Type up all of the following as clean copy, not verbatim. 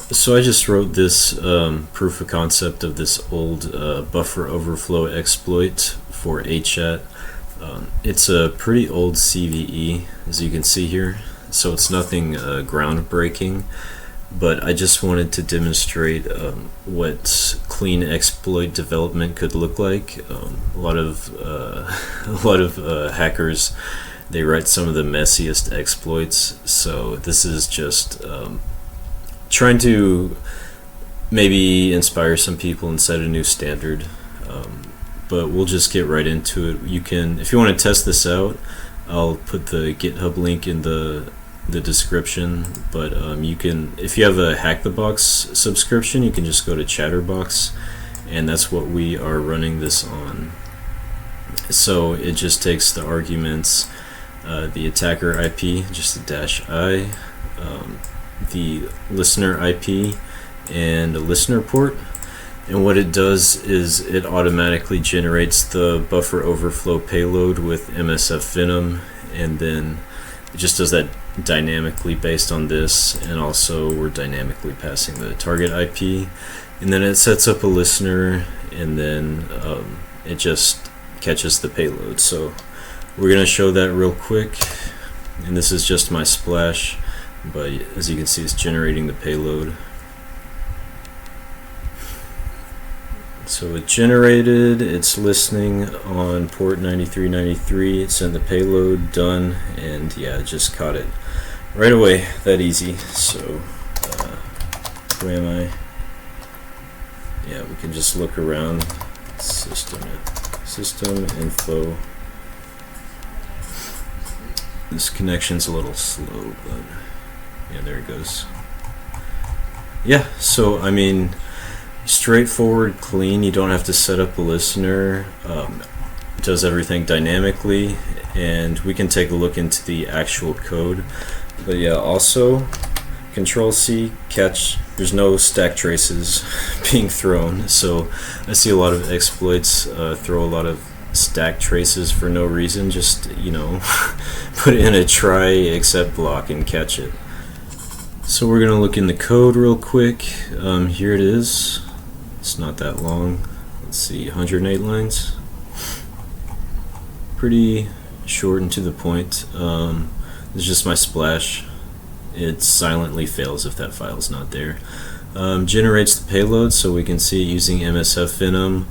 So I just wrote this proof of concept of this old buffer overflow exploit for AChat. It's a pretty old CVE, as you can see here, so it's nothing groundbreaking, but I just wanted to demonstrate what clean exploit development could look like. A lot of hackers, they write some of the messiest exploits, so this is just trying to maybe inspire some people and set a new standard, but we'll just get right into it. You can, if you want to test this out, I'll put the GitHub link in the description, but you can, if you have a Hack the Box subscription, you can just go to Chatterbox, and that's what we are running this on. So it just takes the arguments, the attacker IP, just a -i, the listener IP, and a listener port, and what it does is it automatically generates the buffer overflow payload with msfvenom, and then it just does that dynamically based on this, and also we're dynamically passing the target IP, and then it sets up a listener, and then it just catches the payload. So we're going to show that real quick, and this is just my splash, but as you can see, it's generating the payload. So it generated, it's listening on port 9393, it sent the payload, done, and yeah, it just caught it right away, that easy. So where am I? Yeah, we can just look around, system info. This connection's a little slow, but yeah, there it goes. Yeah, so I mean, straightforward, clean. You don't have to set up a listener. It does everything dynamically, and we can take a look into the actual code. But yeah, also Control-C, catch. There's no stack traces being thrown, so I see a lot of exploits throw a lot of stack traces for no reason. Just, you know, put in a try except block and catch it. So we're gonna look in the code real quick. Here it is. It's not that long. Let's see, 108 lines. Pretty short and to the point. This is just my splash. It silently fails if that file's not there. Generates the payload, so we can see it using msfvenom.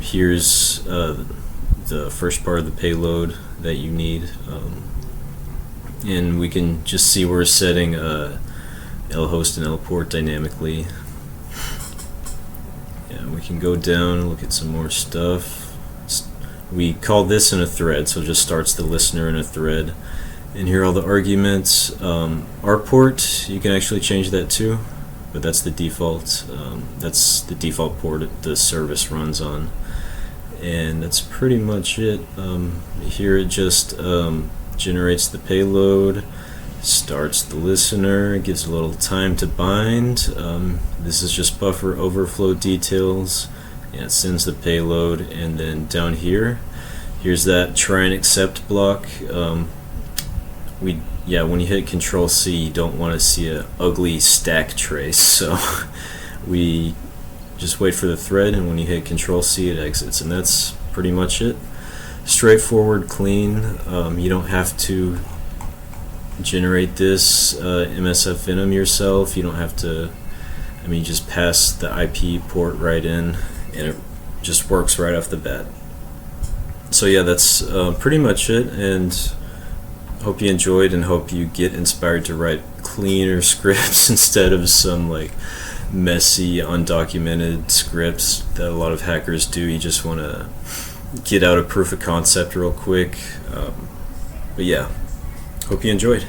Here's the first part of the payload that you need, and we can just see we're setting lhost and lport dynamically. Yeah, we can go down and look at some more stuff. We call this in a thread, so it just starts the listener in a thread. And here are all the arguments. Our port, you can actually change that too, but that's the default. That's the default port the service runs on, and that's pretty much it. Here it just generates the payload, starts the listener, gives a little time to bind. This is just buffer overflow details. Yeah, it sends the payload, and then down here, here's that try and accept block. When you hit Control-C, you don't want to see an ugly stack trace, so we just wait for the thread, and when you hit Control-C, it exits, and that's pretty much it. Straightforward, clean. You don't have to generate this msfvenom yourself. You don't have to, I mean, just pass the IP port right in, and it just works right off the bat. So yeah, that's pretty much it, and hope you enjoyed, and hope you get inspired to write cleaner scripts instead of some like messy, undocumented scripts that a lot of hackers do. You just want to get out a proof of concept real quick. But yeah, hope you enjoyed.